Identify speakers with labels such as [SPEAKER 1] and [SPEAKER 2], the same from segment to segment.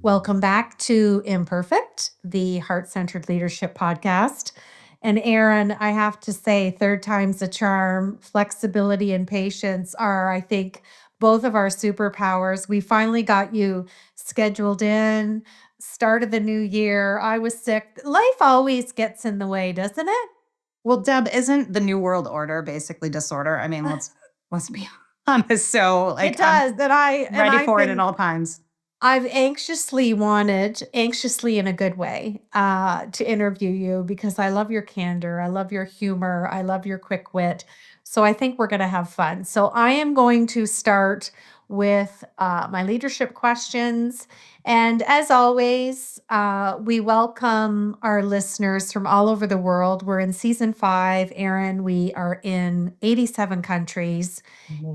[SPEAKER 1] Welcome back to Imperfect, the Heart Centered Leadership Podcast. And Erin, I have to say, third time's a charm. Flexibility and patience are, I think, both of our superpowers. We finally got you scheduled in, start of the new year. I was sick. Life always gets in the way, doesn't it?
[SPEAKER 2] Well, Deb, isn't the New World Order basically disorder? I mean, let's be honest. So,
[SPEAKER 1] It does.
[SPEAKER 2] I'm ready for it at all times.
[SPEAKER 1] I've anxiously in a good way, to interview you because I love your candor. I love your humor. I love your quick wit. So I think we're going to have fun. So I am going to start with my leadership questions. And as always, we welcome our listeners from all over the world. We're in season 5, Erin. We are in 87 countries.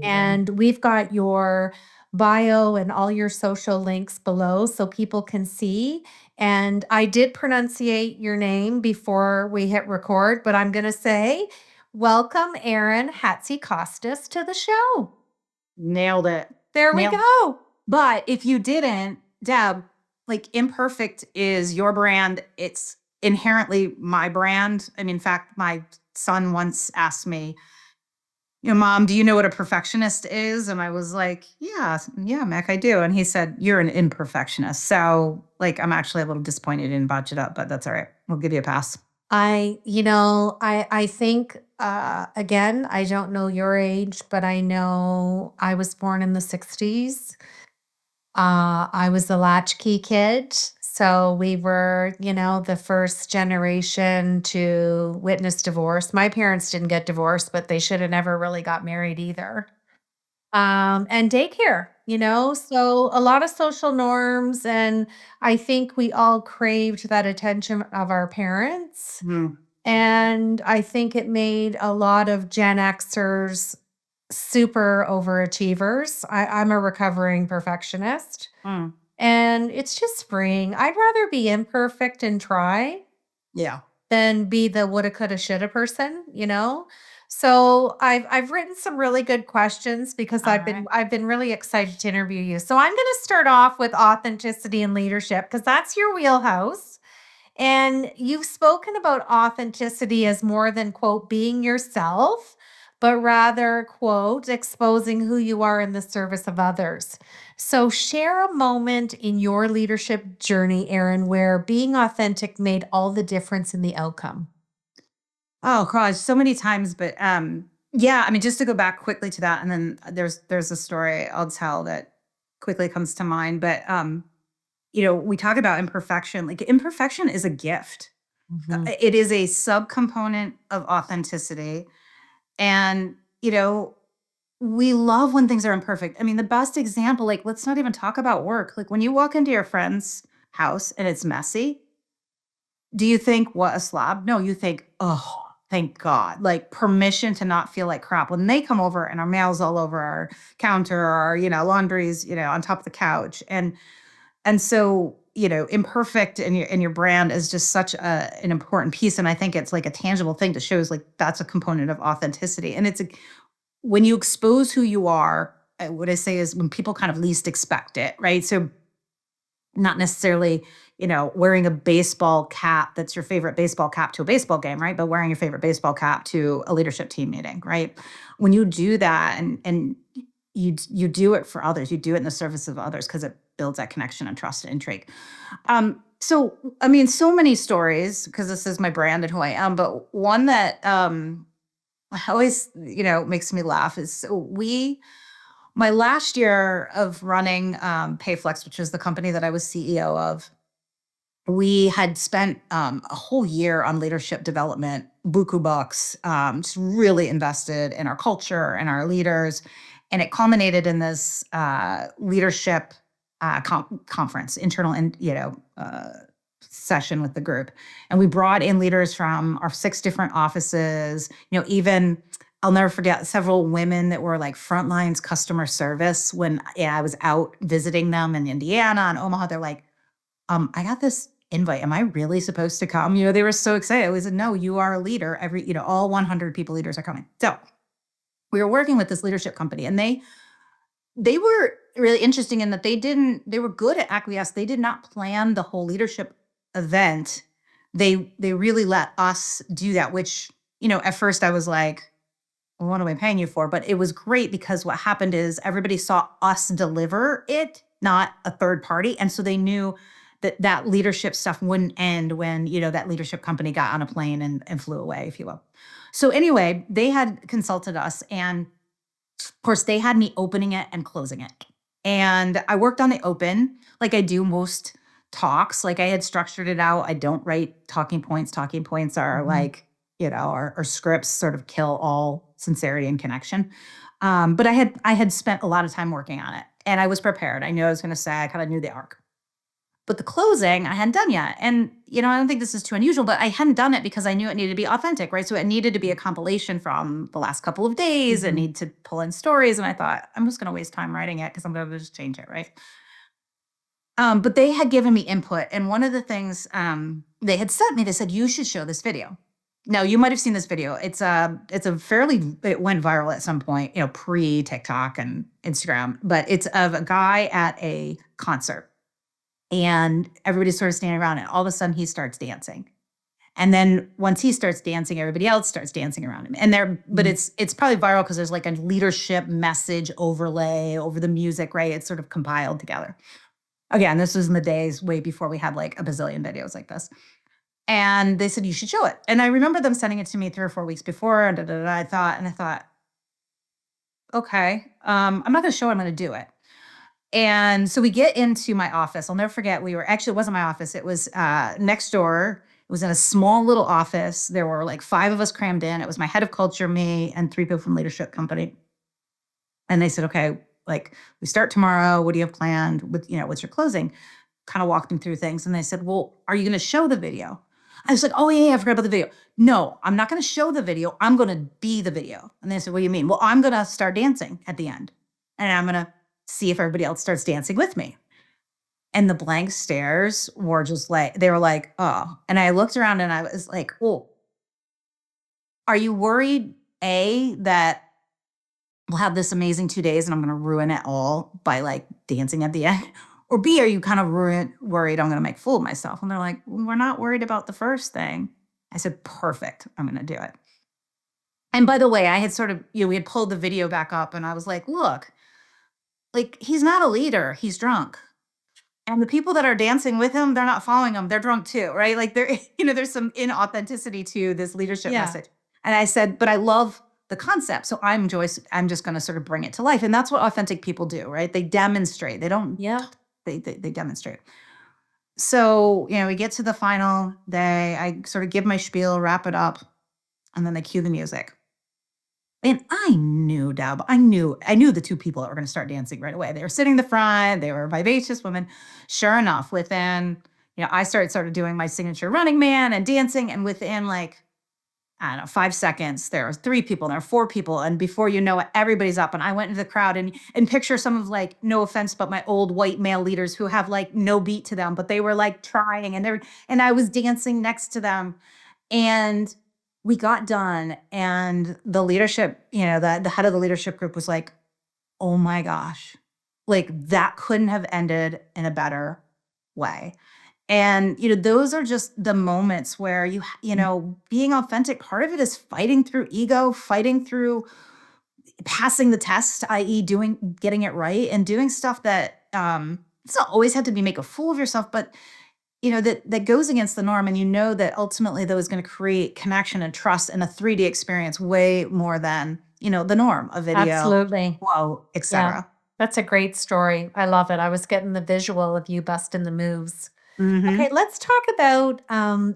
[SPEAKER 1] And we've got your bio and all your social links below so people can see. And I did pronunciate your name before we hit record, but I'm going to say, welcome, Erin Hatzikostas, to the show.
[SPEAKER 2] Nailed it.
[SPEAKER 1] There we go.
[SPEAKER 2] But if you didn't, Deb, like Imperfect is your brand. It's inherently my brand. I mean, in fact, my son once asked me, Mom, do you know what a perfectionist is? And I was like, yeah, Mac, I do. And he said, you're an imperfectionist. So I'm actually a little disappointed you didn't botch it up, but that's all right. We'll give you a pass.
[SPEAKER 1] I think, again, I don't know your age, but I know I was born in the 60s. I was a latchkey kid. So we were, the first generation to witness divorce. My parents didn't get divorced, but they should have never really got married either. And daycare, so a lot of social norms. And I think we all craved that attention of our parents. And I think it made a lot of Gen Xers super overachievers. I'm a recovering perfectionist. And it's just freeing. I'd rather be imperfect and try than be the woulda, coulda, shoulda person, So I've written some really good questions because I've been really excited to interview you. So I'm going to start off with authenticity and leadership because that's your wheelhouse. And you've spoken about authenticity as more than, quote, being yourself, but rather, quote, exposing who you are in the service of others. So share a moment in your leadership journey, Erin, where being authentic made all the difference in the outcome.
[SPEAKER 2] Oh gosh, so many times. But yeah, I mean, just to go back quickly to that, and then there's a story I'll tell that quickly comes to mind. But we talk about imperfection. Like imperfection is a gift. It is a subcomponent of authenticity. And, we love when things are imperfect. I mean, the best example, let's not even talk about work. Like when you walk into your friend's house and it's messy, do you think, what a slob? No, you think, oh, thank God, like permission to not feel like crap. When they come over and our mail's all over our counter, or our, laundry's, on top of the couch. And so, imperfect in your brand is just such an important piece. And I think it's like a tangible thing that shows like that's a component of authenticity. And when you expose who you are, what I say is when people kind of least expect it, right? So not necessarily, wearing a baseball cap that's your favorite baseball cap to a baseball game, right? But wearing your favorite baseball cap to a leadership team meeting, right? When you do that and you do it for others, you do it in the service of others because it builds that connection and trust and intrigue. So, I mean, so many stories because this is my brand and who I am, but one that always, makes me laugh is my last year of running PayFlex, which was the company that I was CEO of, we had spent a whole year on leadership development, buku bucks, just really invested in our culture and our leaders. And it culminated in this leadership conference, internal and, session with the group. And we brought in leaders from our 6 different offices, even I'll never forget several women that were like frontlines customer service when I was out visiting them in Indiana and Omaha. They're like, I got this invite. Am I really supposed to come? They were so excited. We said, no, you are a leader. All 100 people leaders are coming. So we were working with this leadership company, and they were really interesting in that they were good at acquiesce. They did not plan the whole leadership event. They really let us do that, which, at first I was like, well, what am I paying you for? But it was great because what happened is everybody saw us deliver it, not a third party. And so they knew that that leadership stuff wouldn't end when, that leadership company got on a plane and flew away, if you will. So anyway, they had consulted us, and of course, they had me opening it and closing it. And I worked on the open like I do most talks. Like I had structured it out. I don't write talking points. Talking points are
[SPEAKER 1] Mhm.
[SPEAKER 2] like, our scripts sort of kill all sincerity and connection. But I had spent a lot of time working on it, and I was prepared. I knew I was going to say, I kind of knew the arc. But the closing, I hadn't done yet. And, I don't think this is too unusual, but I hadn't done it because I knew it needed to be authentic, right? So it needed to be a compilation from the last couple of days. It
[SPEAKER 1] Mhm.
[SPEAKER 2] needed to pull in stories. And I thought, I'm just going to waste time writing it because I'm going to just change it, right? But they had given me input. And one of the things they had sent me, they said, you should show this video. Now, you might have seen this video. It's a fairly, it went viral at some point, pre TikTok and Instagram, but it's of a guy at a concert, and everybody's sort of standing around, and all of a sudden he starts dancing. And then once he starts dancing, everybody else starts dancing around him. And but
[SPEAKER 1] Mhm.
[SPEAKER 2] it's probably viral because there's like a leadership message overlay over the music, right? It's sort of compiled together. Again, this was in the days way before we had like a bazillion videos like this. And they said, you should show it. And I remember them sending it to me 3 or 4 weeks before. And I thought, okay, I'm not going to show it. I'm going to do it. And so we get into my office. I'll never forget. It wasn't my office. It was next door. It was in a small little office. There were like 5 of us crammed in. It was my head of culture, me, and 3 people from leadership company. And they said, okay, like we start tomorrow. What do you have planned with, what's your closing? Kind of walked them through things. And they said, well, are you going to show the video? I was like, oh, yeah, I forgot about the video. No, I'm not going to show the video. I'm going to be the video. And they said, what do you mean? Well, I'm going to start dancing at the end. And I'm going to see if everybody else starts dancing with me. And the blank stares were just like, they were like, oh. And I looked around and I was like, oh, are you worried, A, that we'll have this amazing 2 days and I'm going to ruin it all by like dancing at the end? Or B, are you kind of worried I'm going to make a fool of myself? And they're like, well, we're not worried about the first thing. I said, perfect. I'm going to do it. And by the way, I had sort of, we had pulled the video back up, and I was like, look, like he's not a leader. He's drunk. And the people that are dancing with him, they're not following him. They're drunk too, right? Like there's some inauthenticity to this leadership
[SPEAKER 1] Yeah.
[SPEAKER 2] message. And I said, but I love the concept. So I'm just going to sort of bring it to life. And that's what authentic people do, right? They demonstrate. They don't,
[SPEAKER 1] Yep.
[SPEAKER 2] they demonstrate. So, we get to the final day. I sort of give my spiel, wrap it up, and then they cue the music. And I knew, Deb, I knew the 2 people that were going to start dancing right away. They were sitting in the front. They were vivacious women. Sure enough, within, I started doing my signature running man and dancing. And within like, I don't know, 5 seconds, there are 3 people, there are 4 people. And before you know it, everybody's up. And I went into the crowd and picture some of like, no offense, but my old white male leaders who have like no beat to them, but they were like trying, and I was dancing next to them. And we got done, and the leadership, the head of the leadership group was like, "Oh my gosh, like that couldn't have ended in a better way." And those are just the moments where being authentic. Part of it is fighting through ego, fighting through passing the test, i.e., getting it right, and doing stuff that it's not always had to be make a fool of yourself, but that goes against the norm, and that ultimately that is going to create connection and trust in a 3D experience way more than the norm, a video,
[SPEAKER 1] Absolutely.
[SPEAKER 2] quote,
[SPEAKER 1] Yeah.
[SPEAKER 2] etc.
[SPEAKER 1] That's a great story. I love it. I was getting the visual of you busting the moves. Okay,
[SPEAKER 2] Mm-hmm.
[SPEAKER 1] let's talk about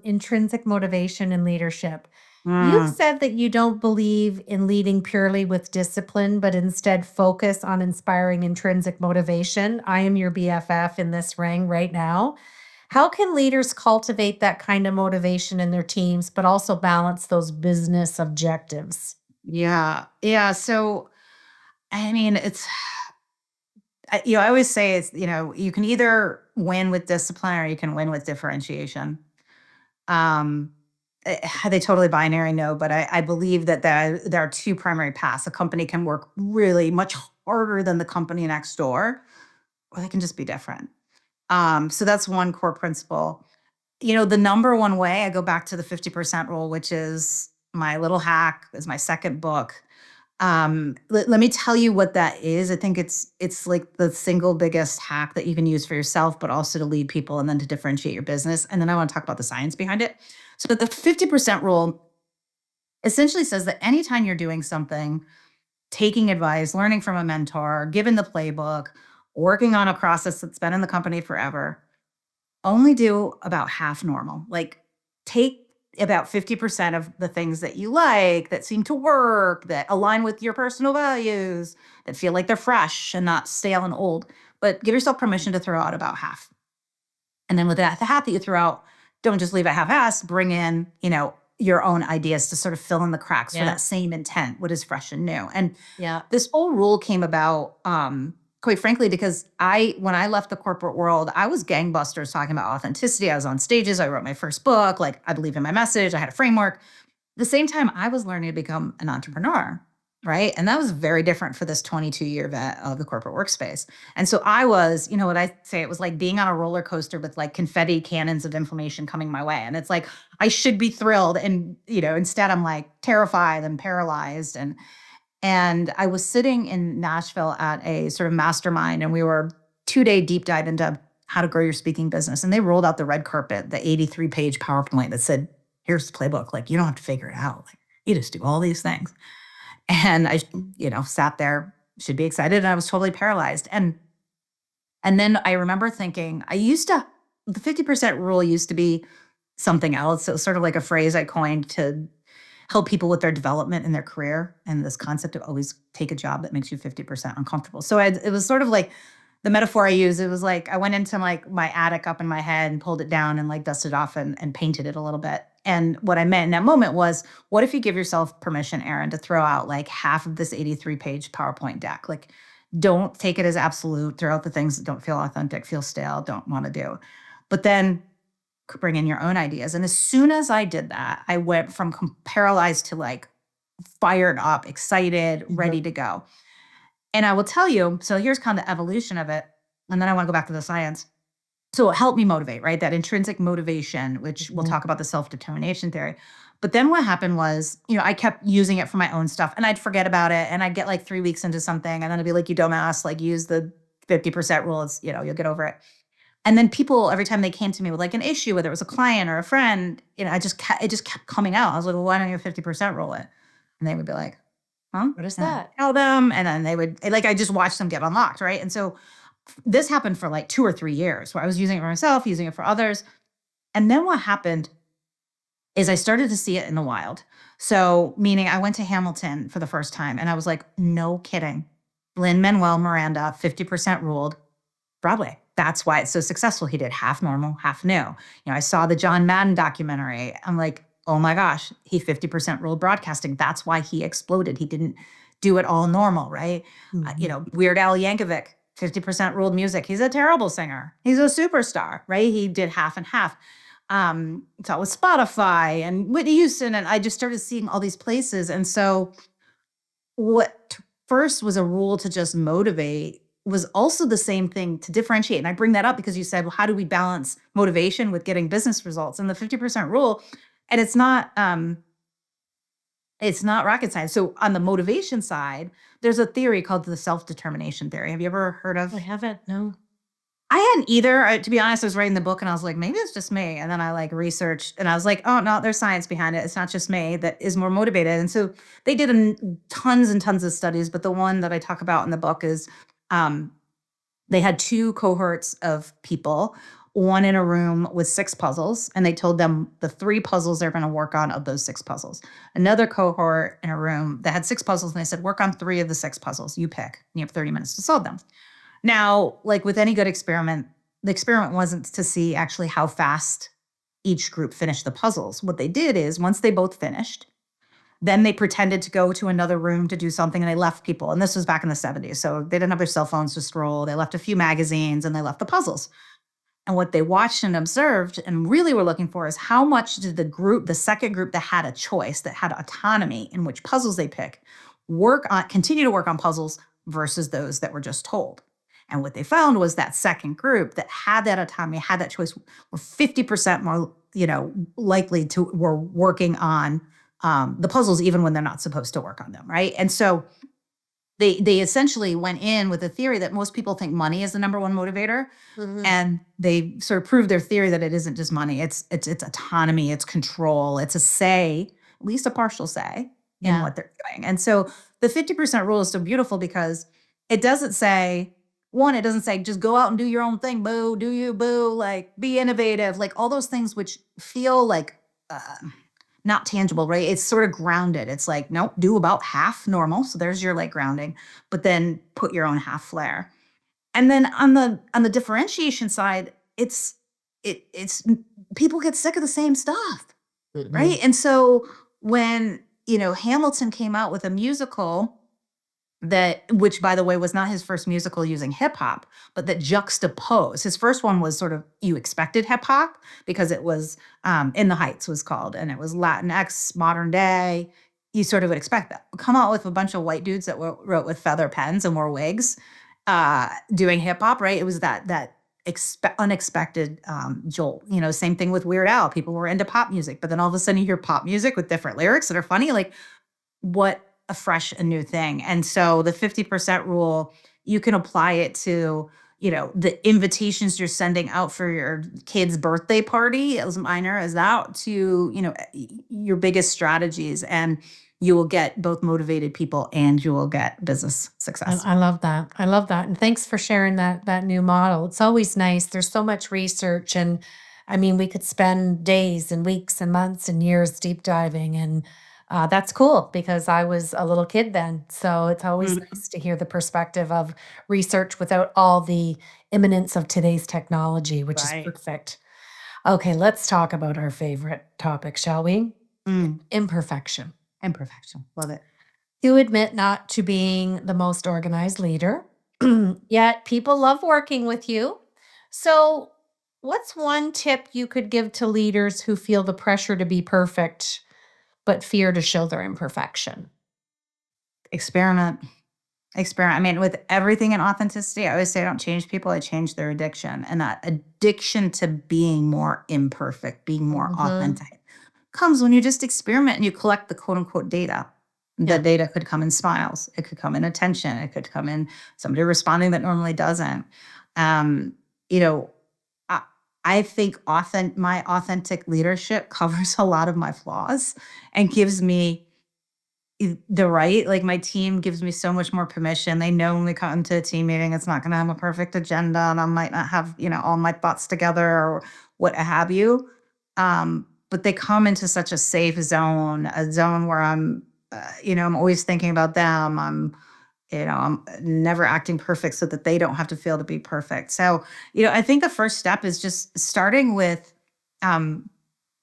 [SPEAKER 1] intrinsic motivation and leadership. You've said that you don't believe in leading purely with discipline, but instead focus on inspiring intrinsic motivation. I am your BFF in this ring right now. How can leaders cultivate that kind of motivation in their teams, but also balance those business objectives?
[SPEAKER 2] Yeah, yeah. So I mean, I always say it's you can either win with discipline or you can win with differentiation. Um, Are they totally binary? No, but I believe that there are two primary paths. A company can work really much harder than the company next door, or they can just be different. So that's one core principle. The number one way, I go back to the 50% rule, which is my little hack, is my second book. Let me tell you what that is. I think it's like the single biggest hack that you can use for yourself, but also to lead people and then to differentiate your business. And then I want to talk about the science behind it. So the 50% rule essentially says that anytime you're doing something, taking advice, learning from a mentor, given the playbook, working on a process that's been in the company forever, only do about half normal. Like, take about 50% of the things that you like, that seem to work, that align with your personal values, that feel like they're fresh and not stale and old, but give yourself permission to throw out about half. And then with that, the half that you throw out, don't just leave it half-assed, bring in, your own ideas to sort of fill in the cracks for
[SPEAKER 1] Yeah.
[SPEAKER 2] that same intent, what is fresh and new. And
[SPEAKER 1] Yeah.
[SPEAKER 2] this whole rule came about, quite frankly, because when I left the corporate world, I was gangbusters talking about authenticity. I was on stages. I wrote my first book. Like, I believe in my message. I had a framework. At the same time, I was learning to become an entrepreneur, right? And that was very different for this 22-year vet of the corporate workspace. And so I was, what I say, it was like being on a roller coaster with like confetti cannons of information coming my way. And it's like, I should be thrilled. And, instead I'm like terrified and paralyzed. And I was sitting in Nashville at a sort of mastermind, and we were 2-day deep dive into how to grow your speaking business. And they rolled out the red carpet, the 83-page PowerPoint that said, here's the playbook. Like, you don't have to figure it out. Like, you just do all these things. And I, sat there, should be excited. And I was totally paralyzed. And then I remember thinking, the 50% rule used to be something else. So it was sort of like a phrase I coined to help people with their development in their career, and this concept of always take a job that makes you 50% uncomfortable. So it was sort of like the metaphor I use. It was like I went into like my attic up in my head and pulled it down and like dusted off and painted it a little bit. And what I meant in that moment was, what if you give yourself permission, Erin, to throw out like half of this 83-page PowerPoint deck? Like, don't take it as absolute. Throw out the things that don't feel authentic, feel stale, don't want to do. But then bring in your own ideas. And as soon as I did that, I went from paralyzed to like fired up, excited, ready to go. And I will tell you, so here's kind of the evolution of it. And then I want to go back to the science. So it helped me motivate, right? That intrinsic motivation, which we'll talk about the self-determination theory. But then what happened was, I kept using it for my own stuff, and I'd forget about it. And I'd get like 3 weeks into something, and then I'd be like, you dumbass, like, use the 50% rule. It's, you'll get over it. And then people, every time they came to me with like an issue, whether it was a client or a friend, it just kept coming out. I was like, well, why don't you 50% roll it? And they would be like, huh?
[SPEAKER 1] What is
[SPEAKER 2] And
[SPEAKER 1] that?
[SPEAKER 2] I'd tell them, and then they would, like, I just watched them get unlocked, right? And so this happened for like 2 or 3 years where I was using it for myself, using it for others. And then what happened is I started to see it in the wild. So, meaning I went to Hamilton for the first time, and I was like, no kidding. Lin-Manuel Miranda, 50% ruled Broadway. That's why it's so successful. He did half normal, half new. I saw the John Madden documentary. I'm like, oh my gosh, he 50% ruled broadcasting. That's why he exploded. He didn't do it all normal, right? Weird Al Yankovic, 50% ruled music. He's a terrible singer. He's a superstar, right? He did half and half. So with Spotify and Whitney Houston, and I just started seeing all these places. And so what first was a rule to just motivate was also the same thing to differentiate. And I bring that up because you said, well, how do we balance motivation with getting business results? And the 50% rule, and it's not rocket science. So on the motivation side, there's a theory called the self-determination theory. Have you ever heard of?
[SPEAKER 1] I haven't. No.
[SPEAKER 2] I hadn't either. To be honest, I was writing the book and I was like, maybe it's just me. And then I like researched and I was like, oh no, there's science behind it. It's not just me that is more motivated. And so they did tons and tons of studies, but the one that I talk about in the book is they had 2 cohorts of people, one in a room with 6 puzzles, and they told them the 3 puzzles they're going to work on of those 6 puzzles. Another cohort in a room that had 6 puzzles, and they said, work on 3 of the 6 puzzles. You pick. And you have 30 minutes to solve them. Now, like with any good experiment, the experiment wasn't to see actually how fast each group finished the puzzles. What they did is once they both finished, then they pretended to go to another room to do something, and they left people. And this was back in the 70s. So they didn't have their cell phones to scroll. They left a few magazines and they left the puzzles. And what they watched and observed and really were looking for is how much did the second group that had a choice, that had autonomy in which puzzles they pick, continue to work on puzzles versus those that were just told. And what they found was that second group that had that autonomy, had that choice, were 50% more, likely to were working on the puzzles even when they're not supposed to work on them, right? And so they essentially went in with a theory that most people think money is the number one motivator, and they sort of proved their theory that it isn't just money. It's autonomy, it's control, it's a say, at least a partial say in
[SPEAKER 1] Yeah.
[SPEAKER 2] what they're doing. And so the 50% rule is so beautiful because it doesn't say it doesn't say just go out and do your own thing, boo, do you, boo, like be innovative, like all those things which feel like not tangible, right? It's sort of grounded. It's like, nope, do about half normal. So there's your like grounding, but then put your own half flair. And then on the differentiation side, it's people get sick of the same stuff, right? And so when, Hamilton came out with a musical which by the way was not his first musical using hip hop, but that juxtaposed. His first one was sort of you expected hip hop because it was In the Heights was called, and it was Latinx modern day. You sort of would expect that. Come out with a bunch of white dudes that wrote with feather pens and wore wigs, doing hip hop, right? It was that unexpected jolt. Same thing with Weird Al. People were into pop music, but then all of a sudden you hear pop music with different lyrics that are funny. Like, what a fresh and new thing. And so the 50% rule, you can apply it to, the invitations you're sending out for your kid's birthday party, as minor as that, to, your biggest strategies. And you will get both motivated people and you will get business success.
[SPEAKER 1] I love that. I love that. And thanks for sharing that new model. It's always nice. There's so much research, and I mean, we could spend days and weeks and months and years deep diving, and that's cool because I was a little kid then. So it's always
[SPEAKER 2] Mm.
[SPEAKER 1] nice to hear the perspective of research without all the imminence of today's technology, which is
[SPEAKER 2] Right.
[SPEAKER 1] perfect. Okay, let's talk about our favorite topic, shall we?
[SPEAKER 2] Mm.
[SPEAKER 1] Imperfection.
[SPEAKER 2] Imperfection. Love it.
[SPEAKER 1] You admit not to being the most organized leader, yet people love working with you. So, what's one tip you could give to leaders who feel the pressure to be perfect but fear to show their imperfection?
[SPEAKER 2] Experiment. Experiment. I mean, with everything in authenticity, I always say I don't change people, I change their addiction. And that addiction to being more imperfect, being more
[SPEAKER 1] Mhm.
[SPEAKER 2] authentic comes when you just experiment and you collect the quote unquote data. The
[SPEAKER 1] Yeah,
[SPEAKER 2] data could come in smiles, it could come in attention, it could come in somebody responding that normally doesn't. Um, you know, I, I think my authentic leadership covers a lot of my flaws and gives me the right, like, my team gives me so much more permission. They know when we come into a team meeting, it's not gonna have a perfect agenda, and I might not have, all my thoughts together or what have you. But they come into such a safe zone, a zone where I'm always thinking about them. I'm never acting perfect so that they don't have to feel to be perfect. So, I think the first step is just starting with, um,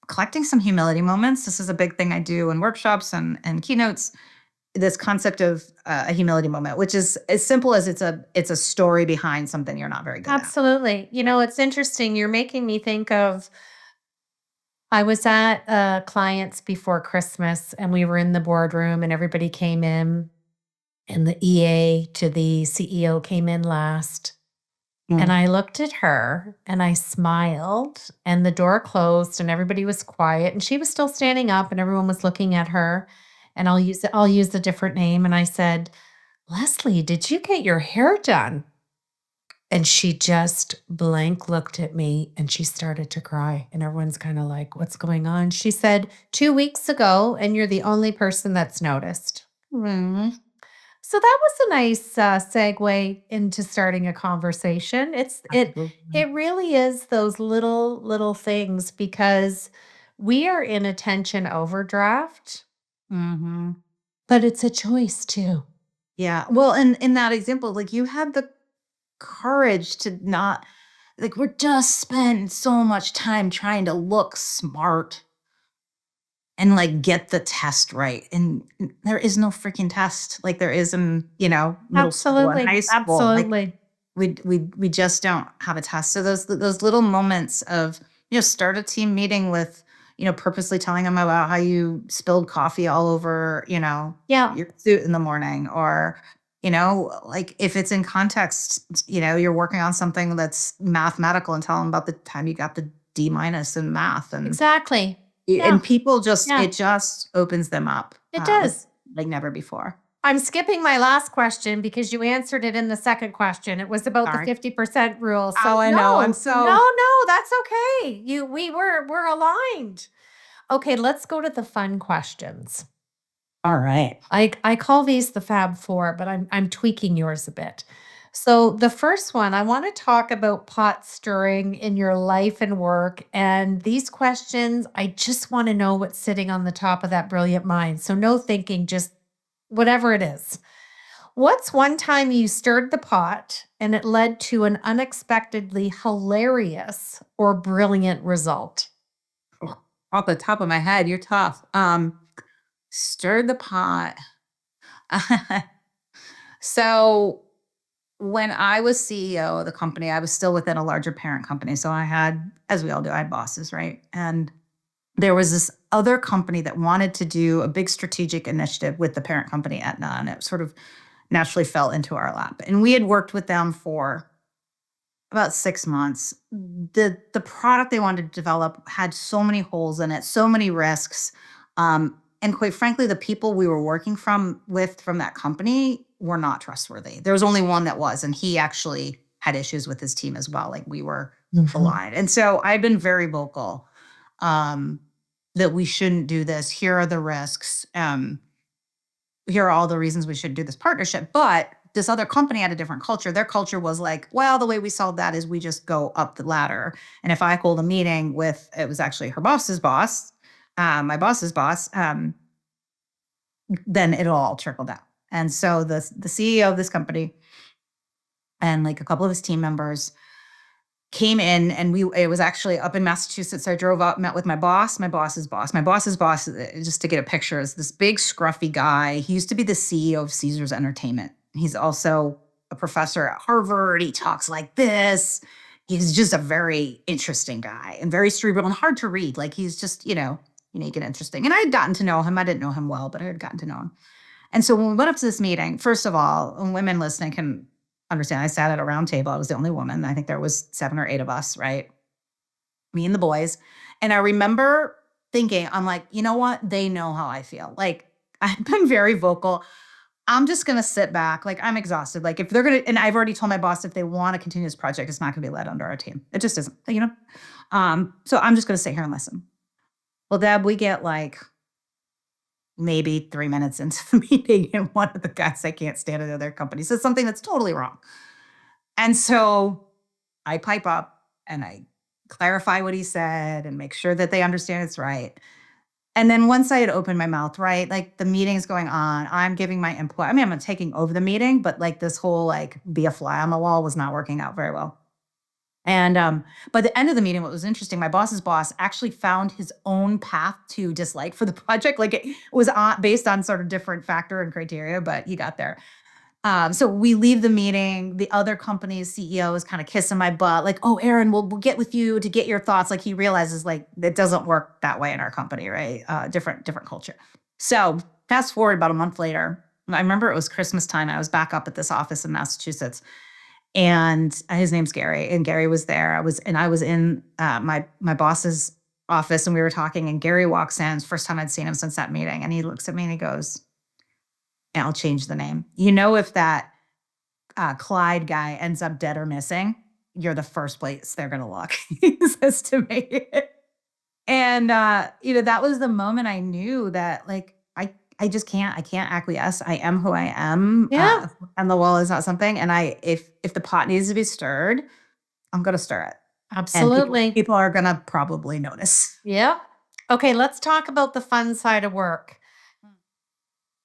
[SPEAKER 2] collecting some humility moments. This is a big thing I do in workshops and keynotes, this concept of a humility moment, which is as simple as it's a story behind something you're not very good at.
[SPEAKER 1] absolutely. It's interesting. You're making me think of I was at a client's before Christmas and we were in the boardroom and everybody came in and the EA to the CEO came in last. And
[SPEAKER 2] Mm.
[SPEAKER 1] I looked at her and I smiled and the door closed and everybody was quiet and she was still standing up and everyone was looking at her. And I'll use a different name. And I said, Leslie, did you get your hair done? And she just blank looked at me and she started to cry. And everyone's kind of like, what's going on? She said, 2 weeks ago, and you're the only person that's noticed.
[SPEAKER 2] Mm.
[SPEAKER 1] So that was a nice segue into starting a conversation. It
[SPEAKER 2] Absolutely.
[SPEAKER 1] really is those little things because we are in attention overdraft,
[SPEAKER 2] Mhm.
[SPEAKER 1] but it's a choice too.
[SPEAKER 2] Yeah. Well, in that example, like, you had the courage to not, like, we're just spending so much time trying to look smart and, like, get the test right, and there is no freaking test like there is in, middle school and
[SPEAKER 1] Absolutely,
[SPEAKER 2] high school. Like,
[SPEAKER 1] absolutely.
[SPEAKER 2] we just don't have a test. So those little moments of, start a team meeting with, purposely telling them about how you spilled coffee all over,
[SPEAKER 1] Yeah,
[SPEAKER 2] your suit in the morning, or, like if it's in context, you're working on something that's mathematical, and tell them about the time you got the D- in math.
[SPEAKER 1] exactly. Yeah,
[SPEAKER 2] And people just,
[SPEAKER 1] yeah,
[SPEAKER 2] it just opens them up,
[SPEAKER 1] it
[SPEAKER 2] like
[SPEAKER 1] does.
[SPEAKER 2] never before.
[SPEAKER 1] I'm skipping my last question because you answered it in the second question. It was about the
[SPEAKER 2] Sorry.
[SPEAKER 1] 50% rule.
[SPEAKER 2] Oh,
[SPEAKER 1] So
[SPEAKER 2] I know. I'm
[SPEAKER 1] no, no,
[SPEAKER 2] so
[SPEAKER 1] no, that's okay. We're aligned. Okay, let's go to the fun questions.
[SPEAKER 2] all right.
[SPEAKER 1] I call these the Fab Four, but I'm tweaking yours a bit. So the first one, I want to talk about pot stirring in your life and work. And these questions, I just want to know what's sitting on the top of that brilliant mind. So no thinking, just whatever it is. What's one time you stirred the pot and it led to an unexpectedly hilarious or brilliant result?
[SPEAKER 2] Off the top of my head, you're tough. Stirred the pot. So when I was CEO of the company, I was still within a larger parent company. So I had, as we all do, I had bosses, right? And there was this other company that wanted to do a big strategic initiative with the parent company, Aetna, and it sort of naturally fell into our lap. And we had worked with them for about 6 months. The product they wanted to develop had so many holes in it, so many risks. And quite frankly, the people we were working from that company were not trustworthy. There was only one that was, and he actually had issues with his team as well. Like we were
[SPEAKER 1] Mhm.
[SPEAKER 2] aligned. And so I've been very vocal um, that we shouldn't do this. Here are the risks. Here are all the reasons we should do this partnership. But this other company had a different culture. Their culture was like, well, the way we solve that is we just go up the ladder. And if I hold a meeting with, it was actually her boss's boss, my boss's boss, then it'll all trickle down. And so the CEO of this company and like a couple of his team members came in, and it was actually up in Massachusetts. I drove up, met with my boss, my boss's boss. My boss's boss, just to get a picture, is this big scruffy guy. He used to be the CEO of Caesars Entertainment. He's also a professor at Harvard. He talks like this. He's just a very interesting guy and very cerebral and hard to read. Like he's just, unique and interesting. And I had gotten to know him. I didn't know him well, but I had gotten to know him. And so when we went up to this meeting, first of all, and women listening can understand, I sat at a round table. I was the only woman. I think there was 7 or 8 of us, right? Me and the boys. And I remember thinking, I'm like, you know what? They know how I feel. Like I've been very vocal. I'm just gonna sit back. Like I'm exhausted. Like if they're gonna, and I've already told my boss if they want to continue this project, it's not gonna be led under our team. It just isn't. So I'm just gonna sit here and listen. Well, Deb, we get like maybe 3 minutes into the meeting, and one of the guys I can't stand at other company says something that's totally wrong. And so I pipe up and I clarify what he said and make sure that they understand it's right. And then once I had opened my mouth, right, like the meeting's going on, I'm giving my input. I mean, I'm not taking over the meeting, but like this whole like be a fly on the wall was not working out very well. And by the end of the meeting, what was interesting, my boss's boss actually found his own path to dislike for the project. Like it was based on sort of different factor and criteria, but he got there. So we leave the meeting. The other company's CEO is kind of kissing my butt, like, "Oh, Erin, we'll get with you to get your thoughts." Like he realizes like it doesn't work that way in our company, right? Different culture. So fast forward about a month later, I remember it was Christmas time. I was back up at this office in Massachusetts, and his name's Gary, and Gary was there. I was in my boss's office, and we were talking. And Gary walks in. It's the first time I'd seen him since that meeting, and he looks at me and he goes, "I'll change the name. If that Clyde guy ends up dead or missing, you're the first place they're gonna look," he says to me. And that was the moment I knew that like I just I can't acquiesce. I am who I am.
[SPEAKER 1] Yeah,
[SPEAKER 2] And the wall is not something. And if the pot needs to be stirred, I'm gonna stir it. And people
[SPEAKER 1] absolutely.
[SPEAKER 2] people are gonna probably notice.
[SPEAKER 1] Yeah. Okay, let's talk about the fun side of work.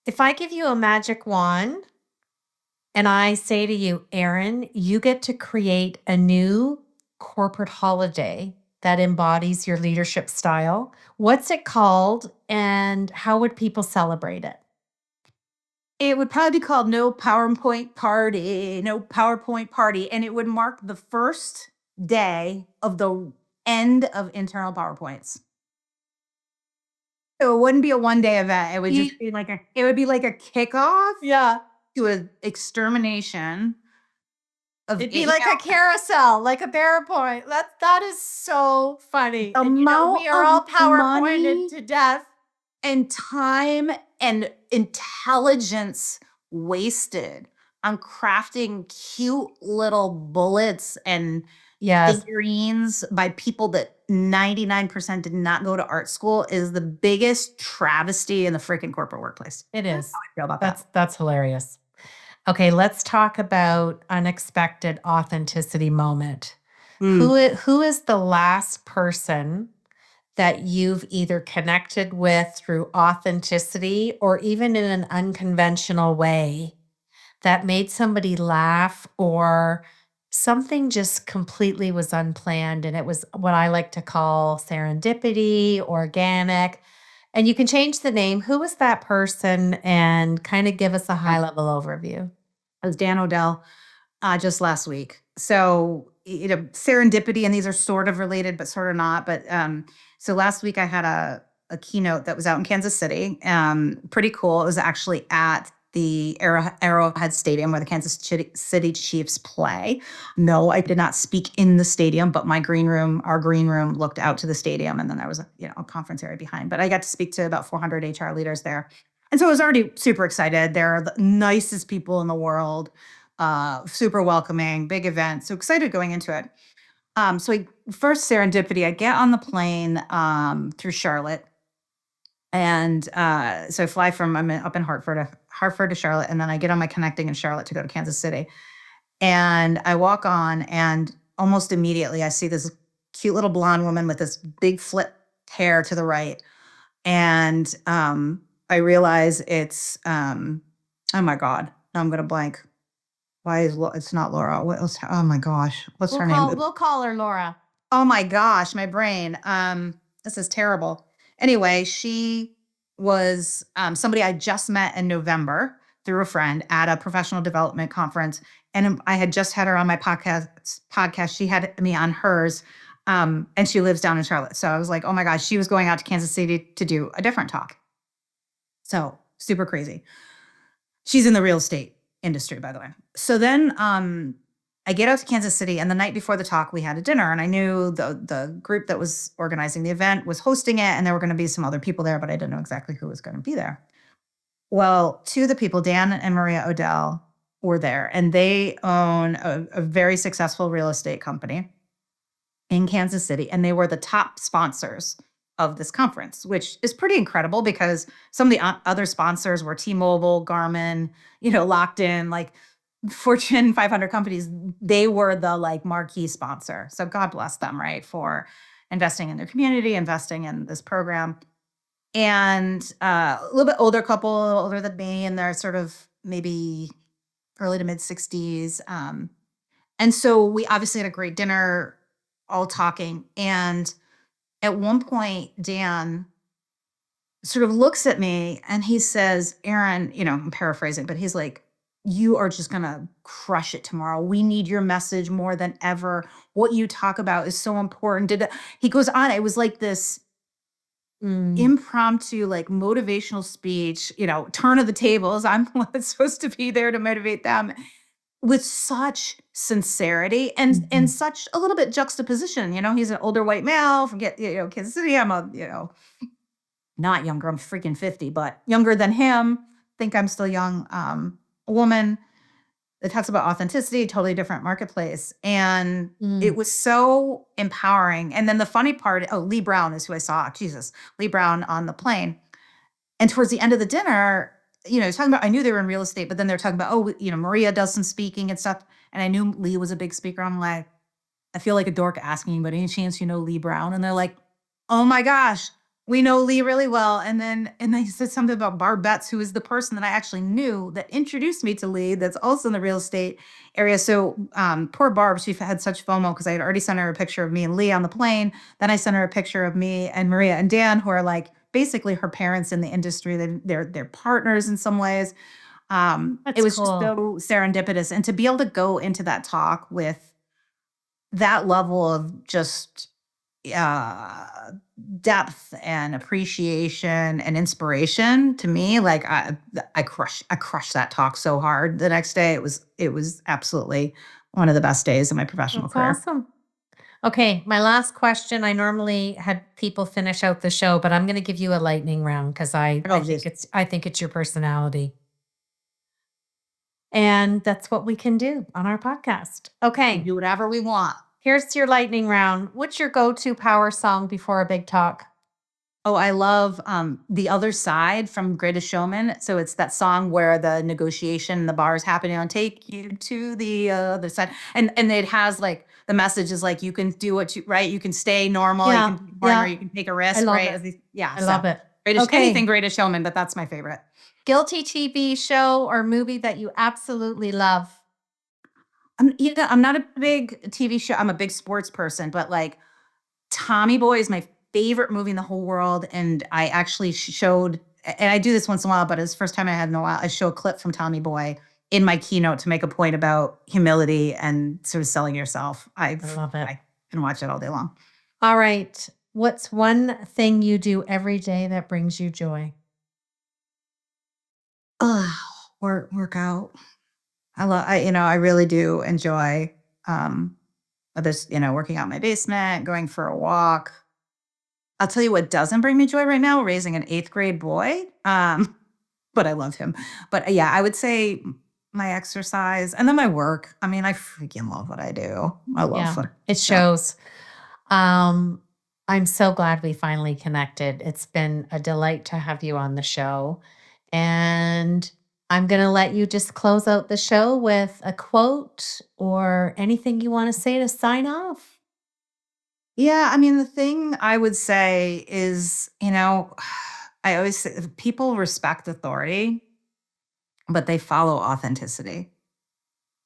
[SPEAKER 1] If I give you a magic wand and I say to you, Erin, you get to create a new corporate holiday that embodies your leadership style. What's it called and how would people celebrate it?
[SPEAKER 2] It would probably be called No PowerPoint Party, No PowerPoint Party, and it would mark the first day of the end of internal PowerPoints. So it wouldn't be a one-day event, it would just
[SPEAKER 1] Ye
[SPEAKER 2] be it would be like a kickoff
[SPEAKER 1] Yeah.
[SPEAKER 2] to an extermination of
[SPEAKER 1] It'd be
[SPEAKER 2] it.
[SPEAKER 1] like a carousel, like a PowerPoint. That is so funny.
[SPEAKER 2] The
[SPEAKER 1] And,
[SPEAKER 2] amount
[SPEAKER 1] we are
[SPEAKER 2] of
[SPEAKER 1] all PowerPointed
[SPEAKER 2] money
[SPEAKER 1] to death.
[SPEAKER 2] and time and intelligence wasted on crafting cute little bullets and
[SPEAKER 1] Yes,
[SPEAKER 2] figurines by people that 99% did not go to art school is the biggest travesty in the freaking corporate workplace.
[SPEAKER 1] it
[SPEAKER 2] That's
[SPEAKER 1] is.
[SPEAKER 2] how I feel about that.
[SPEAKER 1] That's hilarious. Okay, let's talk about unexpected authenticity moment.
[SPEAKER 2] Mm.
[SPEAKER 1] Who is the last person that you've either connected with through authenticity or even in an unconventional way that made somebody laugh or something just completely was unplanned and it was what I like to call serendipity, organic. And you can change the name. Who was that person and kind of give us a
[SPEAKER 2] Yeah.
[SPEAKER 1] high level overview?
[SPEAKER 2] It was Dan Odell just last week. So, serendipity, and these are sort of related, but sort of not. But so last week I had a keynote that was out in Kansas City. Pretty cool. It was actually at the Arrowhead Stadium where the City Chiefs play. No, I did not speak in the stadium, but our green room looked out to the stadium, and then there was a conference area behind. But I got to speak to about 400 HR leaders there. And so I was already super excited. They're the nicest people in the world, super welcoming, big event. So excited going into it. First serendipity, I get on the plane through Charlotte. And so I fly up in Hartford to Charlotte. And then I get on my connecting in Charlotte to go to Kansas City. And I walk on, and almost immediately I see this cute little blonde woman with this big flip hair to the right. And I realize it's oh my god, now I'm gonna blank. Why is it's not Laura? What else? Oh my gosh, what's her name?
[SPEAKER 1] We'll call her Laura.
[SPEAKER 2] Oh my gosh, my brain. This is terrible. Anyway, she was somebody I just met in November through a friend at a professional development conference, and I had just had her on my podcast. She had me on hers, and she lives down in Charlotte. So I was like, oh my gosh, she was going out to Kansas City to do a different talk. So super crazy. She's in the real estate industry, by the way. So then I get out to Kansas City, and the night before the talk, we had a dinner, and I knew the group that was organizing the event was hosting it, and there were going to be some other people there, but I didn't know exactly who was going to be there. Well, two of the people, Dan and Maria Odell, were there, and they own a very successful real estate company in Kansas City, and they were the top sponsors of this conference, which is pretty incredible because some of the other sponsors were T-Mobile, Garmin, locked in, like Fortune 500 companies. They were the marquee sponsor. So God bless them, right, for investing in their community, investing in this program. And a little bit older couple, a little older than me, and they're sort of maybe early to mid 60s. And so we obviously had a great dinner, all talking. And at one point, Dan sort of looks at me and he says, Erin, I'm paraphrasing, but he's like, you are just going to crush it tomorrow. We need your message more than ever. What you talk about is so important. He goes on. It was like this impromptu, motivational speech, turn of the tables. I'm supposed to be there to motivate them with such sincerity and such a little bit juxtaposition. He's an older white male from Kansas City. I'm not younger. I'm freaking 50, but younger than him. Think I'm still young. A woman that talks about authenticity, totally different marketplace. And it was so empowering. And then the funny part, Lee Brown is who I saw. Jesus, Lee Brown on the plane. And towards the end of the dinner, talking about, I knew they were in real estate, but then they're talking about, Maria does some speaking and stuff. And I knew Lee was a big speaker. I'm like, I feel like a dork asking, but any chance you know Lee Brown? And they're like, oh my gosh, we know Lee really well. And then he said something about Barb Betts, who is the person that I actually knew that introduced me to Lee, that's also in the real estate area. So poor Barb, she had such FOMO because I had already sent her a picture of me and Lee on the plane. Then I sent her a picture of me and Maria and Dan, who are basically her parents in the industry. They're partners in some ways. It
[SPEAKER 1] That's
[SPEAKER 2] was just
[SPEAKER 1] cool.
[SPEAKER 2] so serendipitous. And to be able to go into that talk with that level of just uh, depth and appreciation and inspiration to me, like I crushed that talk so hard the next day. It was absolutely one of the best days of my professional
[SPEAKER 1] That's
[SPEAKER 2] career.
[SPEAKER 1] awesome. Okay, my last question. I normally had people finish out the show, but I'm going to give you a lightning round because I
[SPEAKER 2] Oh,
[SPEAKER 1] think
[SPEAKER 2] geez.
[SPEAKER 1] it's your personality, and that's what we can do on our podcast.
[SPEAKER 2] We
[SPEAKER 1] Okay,
[SPEAKER 2] do whatever we want.
[SPEAKER 1] here's your lightning round. What's your go-to power song before a big talk?
[SPEAKER 2] Oh, I love, The Other Side from Greatest Showman. So it's that song where the negotiation, the bar is happening on "Take You to the Other Side." And it has, like, the message is like, you can do what you right? You can stay normal, you
[SPEAKER 1] Yeah,
[SPEAKER 2] can keep boring, or
[SPEAKER 1] yeah,
[SPEAKER 2] you can take a
[SPEAKER 1] I
[SPEAKER 2] risk,
[SPEAKER 1] love
[SPEAKER 2] right?
[SPEAKER 1] it.
[SPEAKER 2] Yeah,
[SPEAKER 1] I
[SPEAKER 2] so
[SPEAKER 1] love it.
[SPEAKER 2] Greatest anything
[SPEAKER 1] Okay,
[SPEAKER 2] Greatest Showman, but that's my favorite.
[SPEAKER 1] guilty TV show or movie that you absolutely love.
[SPEAKER 2] I'm not a big TV show I'm a big sports person, but, like, Tommy Boy is my favorite movie in the whole world, and I actually showed and I do this once in a while, but it's the first time I had in a while, I show a clip from Tommy Boy in my keynote to make a point about humility and sort of selling yourself.
[SPEAKER 1] I love it.
[SPEAKER 2] I can watch it all day long.
[SPEAKER 1] All right. What's one thing you do every day that brings you joy?
[SPEAKER 2] Ugh, workout. I really do enjoy, whether it's, working out in my basement, going for a walk. I'll tell you what doesn't bring me joy right now, raising an 8th grade boy. But I love him. But, yeah, I would say my exercise and then my work. I mean, I freaking love what I do. I love
[SPEAKER 1] Yeah,
[SPEAKER 2] what
[SPEAKER 1] it
[SPEAKER 2] so
[SPEAKER 1] shows. Um, I'm so glad we finally connected. It's been a delight to have you on the show. And I'm going to let you just close out the show with a quote or anything you want to say to sign off.
[SPEAKER 2] yeah, I mean, the thing I would say is, I always say people respect authority, but they follow authenticity.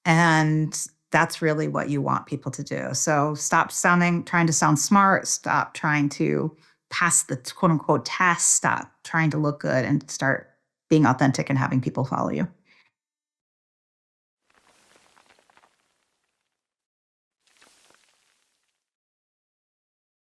[SPEAKER 2] And that's really what you want people to do. So stop trying to sound smart, stop trying to pass the quote unquote test, stop trying to look good and start being authentic and having people follow you.